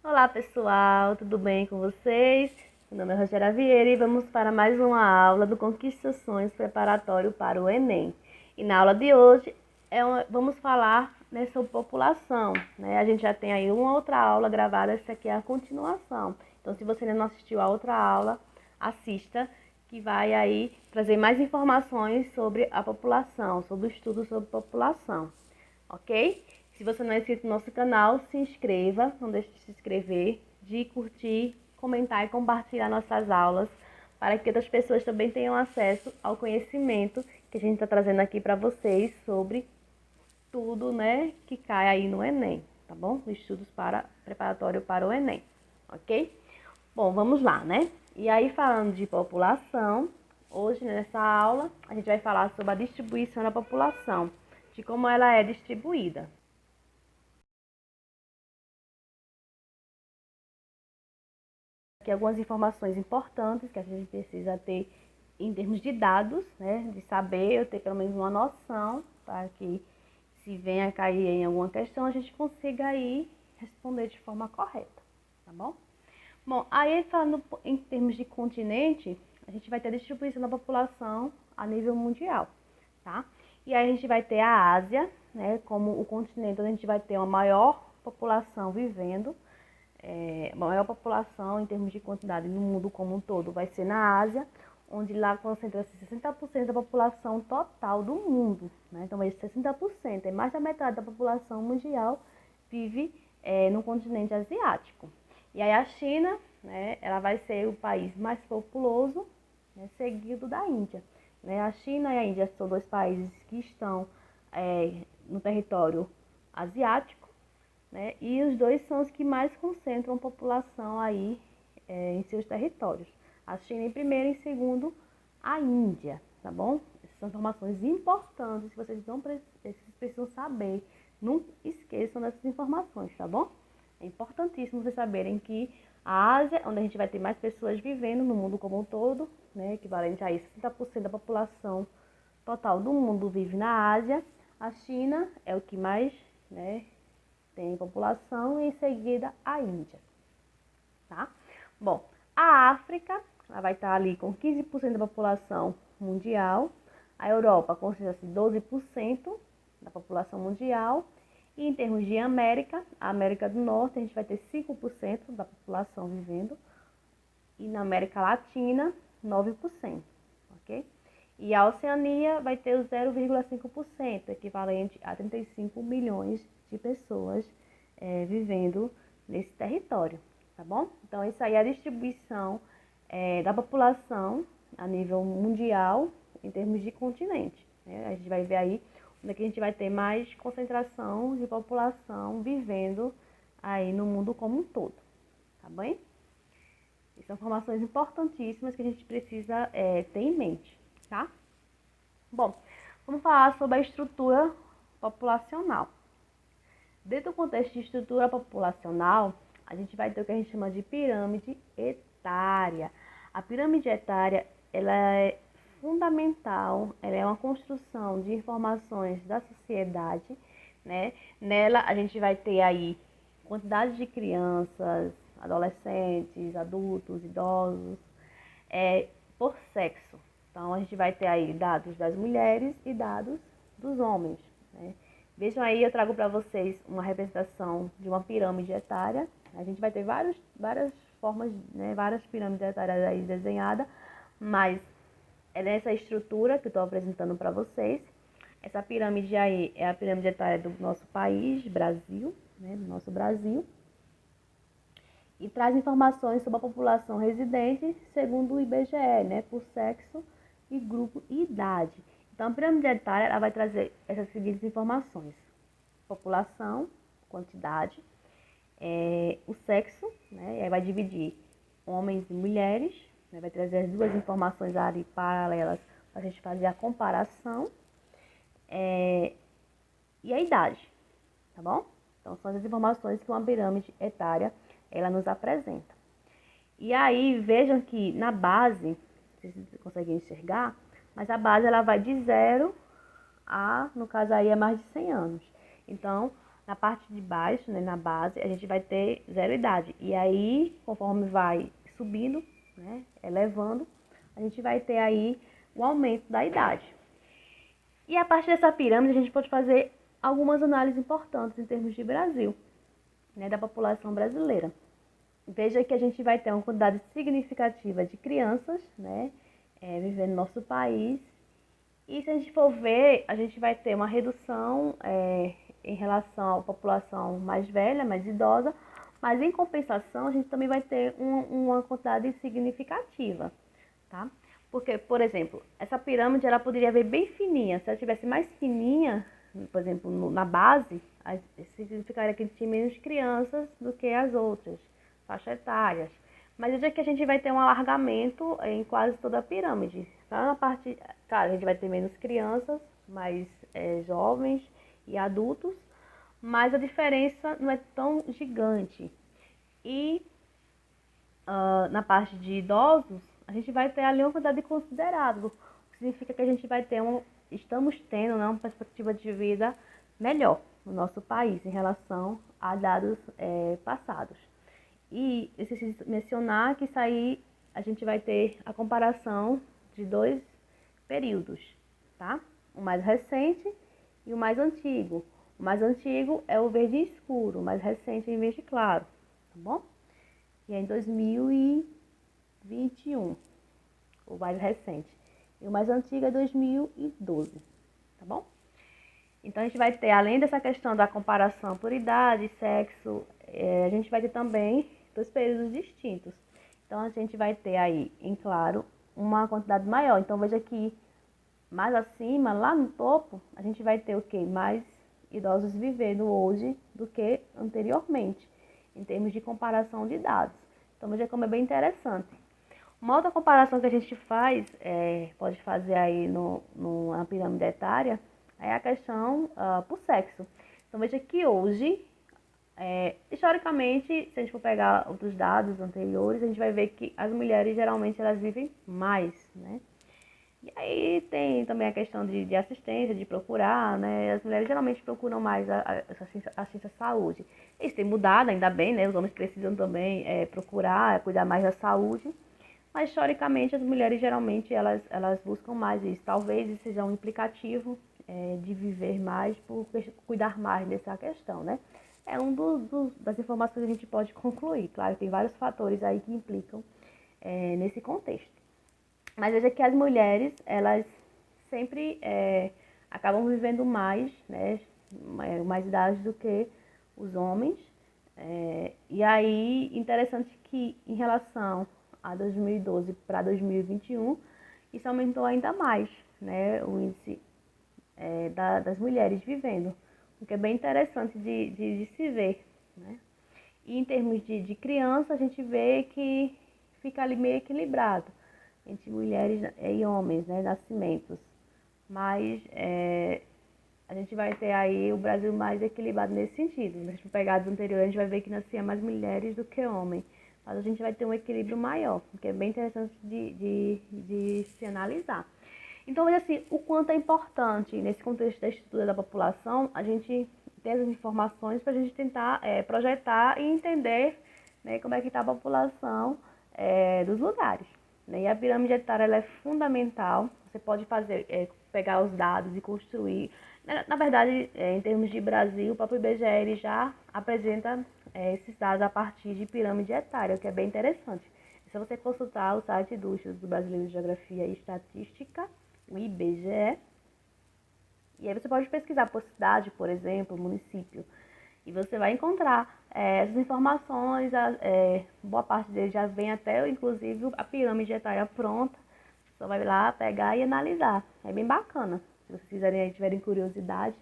Olá pessoal, tudo bem com vocês? Meu nome é Rogéria Vieira e vamos para mais uma aula do Conquistações preparatório para o Enem. E na aula de hoje vamos falar sobre população, né? A gente já tem aí uma outra aula gravada, essa aqui é a continuação. Então se você ainda não assistiu a outra aula, assista, que vai aí trazer mais informações sobre a população, sobre o estudo sobre população, ok? Se você não é inscrito no nosso canal, se inscreva, não deixe de se inscrever, de curtir, comentar e compartilhar nossas aulas, para que outras pessoas também tenham acesso ao conhecimento que a gente está trazendo aqui para vocês sobre tudo, né, que cai aí no Enem, tá bom? Estudos preparatório para o Enem, ok? Bom, vamos lá, né? E aí, falando de população, hoje nessa aula a gente vai falar sobre a distribuição da população, de como ela é distribuída. Aqui algumas informações importantes que a gente precisa ter em termos de dados, né? De saber, eu ter pelo menos uma noção, para que se venha a cair em alguma questão, a gente consiga aí responder de forma correta, tá bom? Bom, aí falando em termos de continente, a gente vai ter a distribuição da população a nível mundial, tá? E aí a gente vai ter a Ásia, né, como o continente onde a gente vai ter uma maior população vivendo, maior população em termos de quantidade no mundo como um todo vai ser na Ásia, onde lá concentra-se 60% da população total do mundo, né? Então, esse 60%, é mais da metade da população mundial vive no continente asiático. E aí a China, né, ela vai ser o país mais populoso, né, seguido da Índia. Né? A China e a Índia são dois países que estão no território asiático, né? E os dois são os que mais concentram população aí em seus territórios. A China em primeiro e em segundo a Índia, tá bom? Essas são informações importantes que vocês precisam saber. Não esqueçam dessas informações, tá bom? É importantíssimo vocês saberem que a Ásia, onde a gente vai ter mais pessoas vivendo no mundo como um todo, né, equivalente a 60% da população total do mundo vive na Ásia. A China é o que mais, né, tem população e em seguida a Índia, tá? Bom, a África, ela vai estar ali com 15% da população mundial, a Europa considera-se 12% da população mundial, e em termos de América, a América do Norte, a gente vai ter 5% da população vivendo, e na América Latina, 9%, ok? E a Oceania vai ter o 0,5%, equivalente a 35 milhões de pessoas vivendo nesse território, tá bom? Então, isso aí é a distribuição da população a nível mundial em termos de continente, né? A gente vai ver aí onde é que a gente vai ter mais concentração de população vivendo aí no mundo como um todo, tá bem? São informações importantíssimas que a gente precisa ter em mente, tá? Bom, vamos falar sobre a estrutura populacional. Dentro do contexto de estrutura populacional, a gente vai ter o que a gente chama de pirâmide etária. A pirâmide etária, ela é fundamental, ela é uma construção de informações da sociedade, né? Nela a gente vai ter aí quantidade de crianças, adolescentes, adultos, idosos, por sexo. Então a gente vai ter aí dados das mulheres e dados dos homens, né? Vejam aí, eu trago para vocês uma representação de uma pirâmide etária. A gente vai ter várias formas, né, várias pirâmides etárias aí desenhadas, mas é nessa estrutura que eu estou apresentando para vocês. Essa pirâmide aí é a pirâmide etária do nosso país, Brasil, né, do nosso Brasil, e traz informações sobre a população residente segundo o IBGE, né, por sexo e grupo e idade. Então, a pirâmide etária ela vai trazer essas seguintes informações: população, quantidade, o sexo, né, e aí vai dividir homens e mulheres, né, vai trazer as duas informações ali paralelas para a gente fazer a comparação, e a idade, tá bom? Então, são as informações que uma pirâmide etária ela nos apresenta. E aí, vejam que na base, vocês conseguem enxergar, mas a base ela vai de 0 a, no caso aí, é mais de 100 anos. Então, Na parte de baixo, né, na base, a gente vai ter 0 idade. E aí, conforme vai subindo, né, elevando, a gente vai ter aí o aumento da idade. E a partir dessa pirâmide, a gente pode fazer algumas análises importantes em termos de Brasil, né, da população brasileira. Veja que a gente vai ter uma quantidade significativa de crianças, né, vivendo no nosso país. E se a gente for ver, a gente vai ter uma redução em relação à população mais velha, mais idosa, mas em compensação a gente também vai ter uma quantidade significativa, tá? Porque, por exemplo, essa pirâmide ela poderia ver bem fininha. Se ela tivesse mais fininha, por exemplo, na base, significaria que tinha menos crianças do que as outras faixas etárias. Mas veja que a gente vai ter um alargamento em quase toda a pirâmide. Tá? Na parte, claro, a gente vai ter menos crianças, mais jovens e adultos, mas a diferença não é tão gigante. E na parte de idosos, a gente vai ter ali uma quantidade considerável, o que significa que a gente vai ter estamos tendo, né, uma perspectiva de vida melhor no nosso país em relação a dados passados. E eu esqueci de mencionar que isso aí a gente vai ter a comparação de 2 períodos, tá? O mais recente e o mais antigo. O mais antigo é o verde escuro, o mais recente é em verde claro, tá bom? E é em 2021, o mais recente. E o mais antigo é 2012, tá bom? Então, a gente vai ter, além dessa questão da comparação por idade, sexo, a gente vai ter também 2 períodos distintos. Então, a gente vai ter aí, em claro, uma quantidade maior. Então, veja que mais acima, lá no topo, a gente vai ter o quê? Mais idosos vivendo hoje do que anteriormente, em termos de comparação de dados. Então, veja como é bem interessante. Uma outra comparação que a gente faz, pode fazer aí na pirâmide etária, é a questão por sexo. Então, veja que hoje, historicamente, se a gente for pegar outros dados anteriores, a gente vai ver que as mulheres, geralmente, elas vivem mais, né? E aí tem também a questão de assistência, de procurar, né? As mulheres geralmente procuram mais a assistência à saúde. Isso tem mudado, ainda bem, né? Os homens precisam também procurar, cuidar mais da saúde. Mas, historicamente, as mulheres geralmente elas buscam mais isso. Talvez isso seja um implicativo de viver mais por cuidar mais dessa questão, né? É das informações que a gente pode concluir. Claro, tem vários fatores aí que implicam nesse contexto. Mas veja que as mulheres, elas sempre acabam vivendo mais, né? Mais idade do que os homens. E aí, interessante que em relação a 2012 para 2021, isso aumentou ainda mais, né? O índice das mulheres vivendo, o que é bem interessante de se ver, né? E em termos de criança, a gente vê que fica ali meio equilibrado entre mulheres e homens, né, nascimentos. Mas a gente vai ter aí o Brasil mais equilibrado nesse sentido. Se a gente pegar dos anteriores, a gente vai ver que nascia mais mulheres do que homens. Mas a gente vai ter um equilíbrio maior, o que é bem interessante de se analisar. Então, veja assim, o quanto é importante, nesse contexto da estrutura da população, a gente ter as informações para a gente tentar projetar e entender, né, como é que está a população dos lugares. Né? E a pirâmide etária ela é fundamental. Você pode pegar os dados e construir. Na verdade, em termos de Brasil, o próprio IBGE ele já apresenta esses dados a partir de pirâmide etária, o que é bem interessante. É só você consultar o site do Instituto Brasileiro de Geografia e Estatística, o IBGE, e aí você pode pesquisar por cidade, por exemplo, município, e você vai encontrar essas informações, boa parte deles já vem até, inclusive, a pirâmide etária pronta, só vai lá pegar e analisar. É bem bacana. Se vocês tiverem curiosidade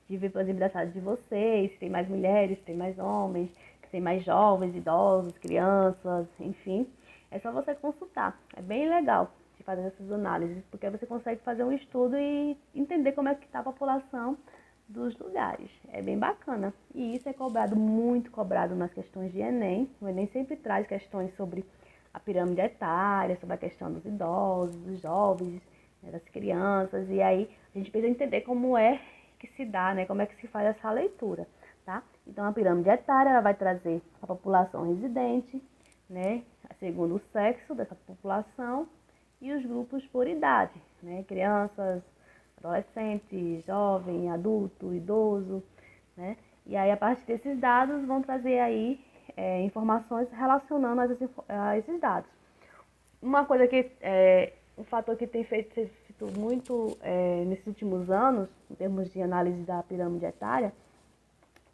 de ver, por exemplo, da cidade de vocês, se tem mais mulheres, se tem mais homens, se tem mais jovens, idosos, crianças, enfim, é só você consultar. É bem legal de fazer essas análises, porque você consegue fazer um estudo e entender como é que está a população dos lugares. É bem bacana. E isso é muito cobrado nas questões de Enem. O Enem sempre traz questões sobre a pirâmide etária, sobre a questão dos idosos, dos jovens, né, das crianças. E aí a gente precisa entender como é que se dá, né, como é que se faz essa leitura. tá? Então, a pirâmide etária ela vai trazer a população residente, né, segundo o sexo dessa população e os grupos por idade, né, crianças, adolescentes, jovem, adulto, idoso, né? E aí, a partir desses dados, vão trazer aí informações relacionando a esses dados. Uma coisa que, um fator que tem feito muito nesses últimos anos, em termos de análise da pirâmide etária,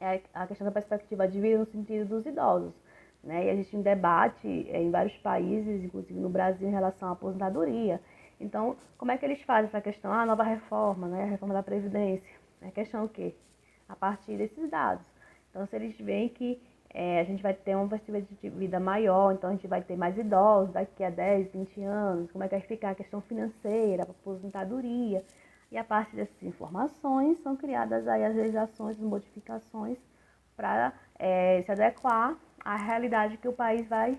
é a questão da perspectiva de vida no sentido dos idosos, né? E existe um debate em vários países, inclusive no Brasil, em relação à aposentadoria. Então, como é que eles fazem essa questão? A nova reforma, né? A reforma da Previdência. A questão o quê? A partir desses dados. Então, se eles veem que a gente vai ter uma perspectiva de vida maior, então a gente vai ter mais idosos daqui a 10, 20 anos, como é que vai ficar a questão financeira, a aposentadoria. E a partir dessas informações são criadas aí as legislações, as modificações para se adequar à realidade que o país vai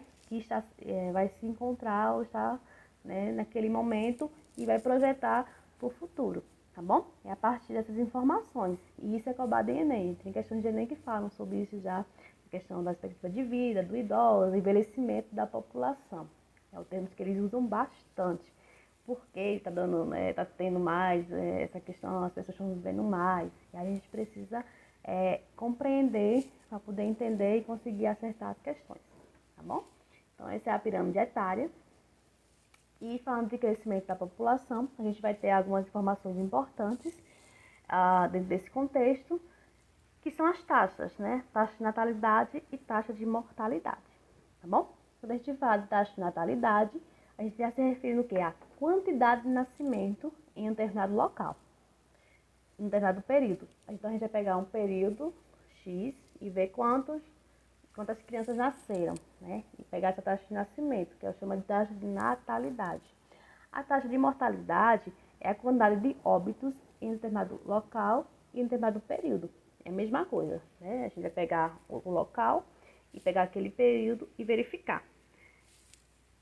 se encontrar ou está, né, naquele momento e vai projetar para o futuro, tá bom? É a partir dessas informações. E isso é cobrado em Enem. Tem questões de Enem que falam sobre isso já, a questão da expectativa de vida, do idoso, envelhecimento da população. É o termo que eles usam bastante. Porque está dando, tá tendo mais essa questão, as pessoas estão vivendo mais. E a gente precisa compreender para poder entender e conseguir acertar as questões, tá bom? Então, essa é a pirâmide etária. E falando de crescimento da população, a gente vai ter algumas informações importantes dentro desse contexto, que são as taxas, né? Taxa de natalidade e taxa de mortalidade, tá bom? Quando a gente fala de taxa de natalidade, a gente já se refere no quê? A quantidade de nascimento em um determinado local, em um determinado período. Então, a gente vai pegar um período X e ver quantas crianças nasceram, né? E pegar essa taxa de nascimento, que eu chamo de taxa de natalidade. A taxa de mortalidade é a quantidade de óbitos em um determinado local e em um determinado período. É a mesma coisa, né? A gente vai pegar o local e pegar aquele período e verificar.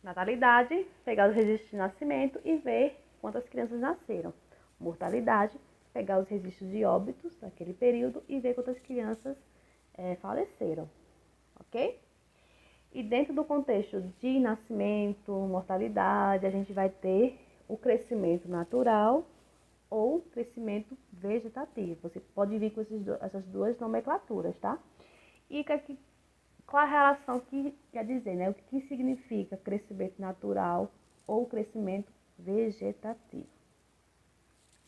Natalidade, pegar os registros de nascimento e ver quantas crianças nasceram. Mortalidade, pegar os registros de óbitos daquele período e ver quantas crianças faleceram, ok? E dentro do contexto de nascimento, mortalidade, a gente vai ter o crescimento natural ou crescimento vegetativo. Você pode vir com essas duas nomenclaturas, tá? E qual a relação que quer dizer, né? O que significa crescimento natural ou crescimento vegetativo?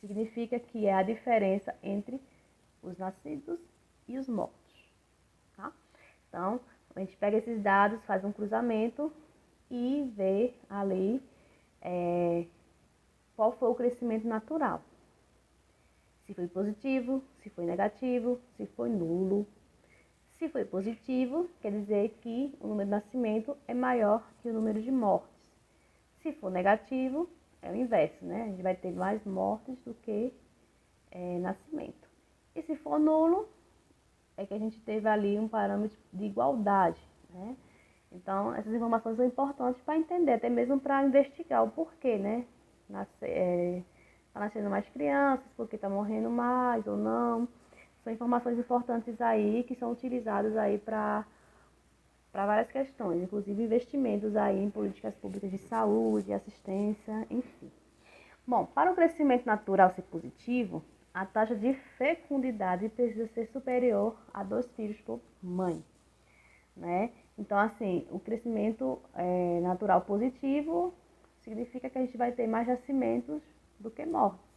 Significa que é a diferença entre os nascidos e os mortos, tá? Então, a gente pega esses dados, faz um cruzamento e vê ali qual foi o crescimento natural. Se foi positivo, se foi negativo, se foi nulo. Se foi positivo, quer dizer que o número de nascimento é maior que o número de mortes. Se for negativo, é o inverso, né? A gente vai ter mais mortes do que nascimento. E se for nulo, é que a gente teve ali um parâmetro de igualdade, né? Então, essas informações são importantes para entender, até mesmo para investigar o porquê, né? Tá nascendo mais crianças, porque tá morrendo mais ou não. São informações importantes aí que são utilizadas aí para várias questões, inclusive investimentos aí em políticas públicas de saúde, assistência, enfim. Bom, para o crescimento natural ser positivo, a taxa de fecundidade precisa ser superior a 2 filhos por mãe, né? Então, assim, o crescimento natural positivo significa que a gente vai ter mais nascimentos do que mortes.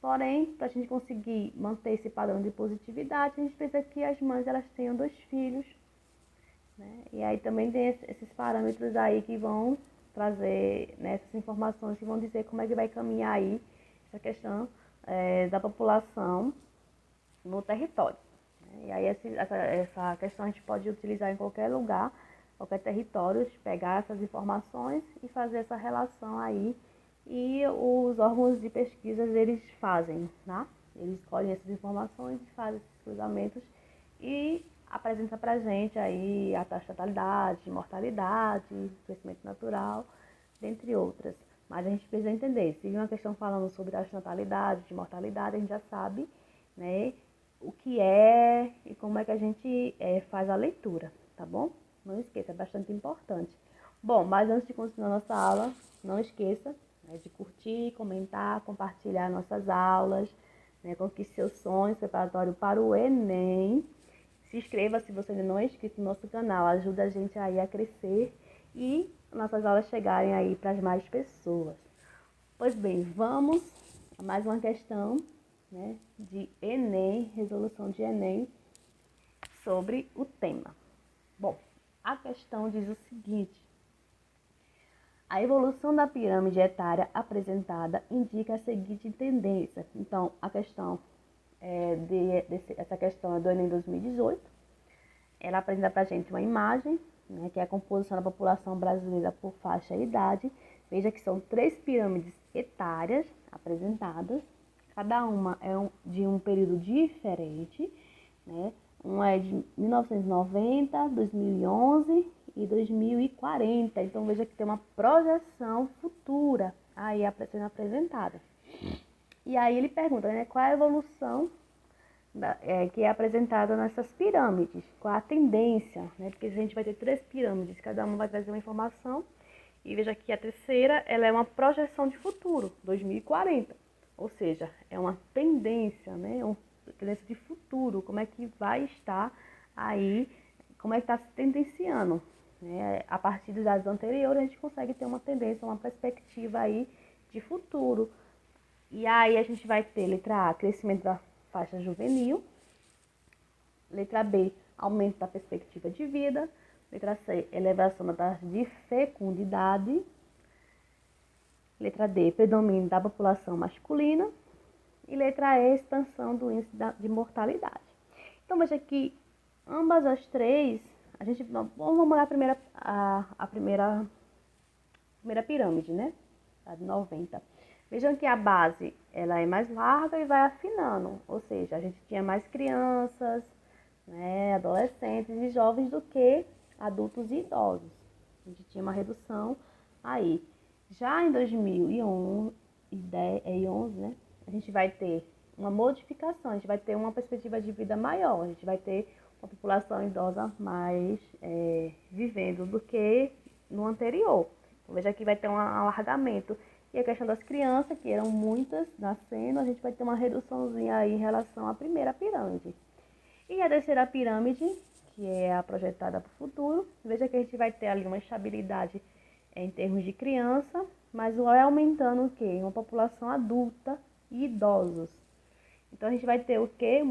Porém, para a gente conseguir manter esse padrão de positividade, a gente precisa que as mães elas tenham 2 filhos, né? E aí também tem esses parâmetros aí que vão trazer, né, essas informações que vão dizer como é que vai caminhar aí essa questão da população no território. E aí essa questão a gente pode utilizar em qualquer lugar, qualquer território, pegar essas informações e fazer essa relação aí. E os órgãos de pesquisa eles fazem, né? Eles escolhem essas informações e fazem esses cruzamentos e apresenta pra gente aí a taxa de natalidade, mortalidade, crescimento natural, dentre outras. Mas a gente precisa entender, se uma questão falando sobre taxa de natalidade, de mortalidade, a gente já sabe, né, o que é e como é que a gente faz a leitura, tá bom? Não esqueça, é bastante importante. Bom, mas antes de continuar nossa aula, não esqueça, né, de curtir, comentar, compartilhar nossas aulas, né, conquiste seus sonhos, preparatório para o Enem. Se inscreva se você ainda não é inscrito no nosso canal, ajuda a gente aí a crescer e nossas aulas chegarem aí para as mais pessoas. Pois bem, vamos a mais uma questão, né, de Enem, resolução de Enem, sobre o tema. Bom, a questão diz o seguinte: a evolução da pirâmide etária apresentada indica a seguinte tendência. Então, a questão essa questão é do Enem 2018. Ela apresenta para a gente uma imagem, né, que é a composição da população brasileira por faixa e idade. Veja que são 3 pirâmides etárias apresentadas. Cada uma é de um período diferente, né? Uma é de 1990, 2011 e 2040. Então, veja que tem uma projeção futura aí sendo apresentada. E aí ele pergunta, né, qual é a evolução que é apresentada nessas pirâmides, qual a tendência, né? Porque a gente vai ter 3 pirâmides, cada uma vai trazer uma informação. E veja que a terceira, ela é uma projeção de futuro, 2040. Ou seja, é uma tendência, né? Uma tendência de futuro, como é que vai estar aí, como é que está se tendenciando. Né? A partir dos dados anteriores, a gente consegue ter uma tendência, uma perspectiva aí de futuro. E aí a gente vai ter letra A, crescimento da faixa juvenil. Letra B, aumento da perspectiva de vida. Letra C, elevação da taxa de fecundidade. Letra D, predomínio da população masculina. E letra E, expansão do índice de mortalidade. Então, veja que ambas as três, vamos olhar a primeira pirâmide, né? A de 90. Vejam que a base, ela é mais larga e vai afinando. Ou seja, a gente tinha mais crianças, né, adolescentes e jovens do que adultos e idosos. A gente tinha uma redução aí. Já em 2011, né, a gente vai ter uma modificação, a gente vai ter uma perspectiva de vida maior, a gente vai ter uma população idosa mais vivendo do que no anterior. Então, veja que vai ter um alargamento. E a questão das crianças, que eram muitas nascendo, a gente vai ter uma reduçãozinha aí em relação à primeira pirâmide. E a terceira pirâmide, que é a projetada para o futuro, veja que a gente vai ter ali uma estabilidade em termos de criança, mas vai aumentando o quê? Uma população adulta e idosos. Então a gente vai ter o quê?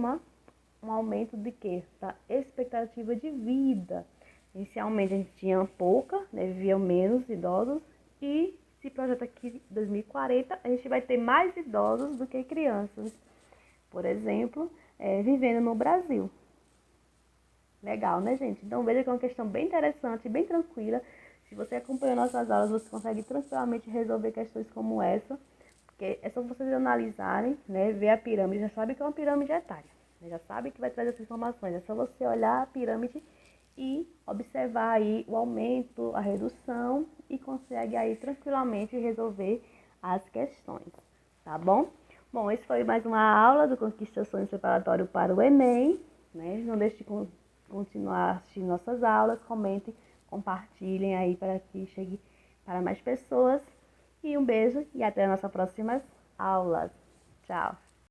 Um aumento de quê? Da expectativa de vida. Inicialmente a gente tinha pouca, né? Viviam menos idosos, e se projeta que em 2040 a gente vai ter mais idosos do que crianças, por exemplo, vivendo no Brasil. Legal, né, gente? Então veja que é uma questão bem interessante, bem tranquila. Se você acompanhou nossas aulas, você consegue tranquilamente resolver questões como essa, porque é só vocês analisarem, né, ver a pirâmide, já sabe que é uma pirâmide etária, né, já sabe que vai trazer essas informações, é só você olhar a pirâmide e observar aí o aumento, a redução, e consegue aí tranquilamente resolver as questões, tá bom? Bom, esse foi mais uma aula do Conquista Sonhos Preparatório para o Enem, né? Não deixe de continuar assistindo nossas aulas, comentem, compartilhem aí para que chegue para mais pessoas. E um beijo e até a nossa próxima aula. Tchau!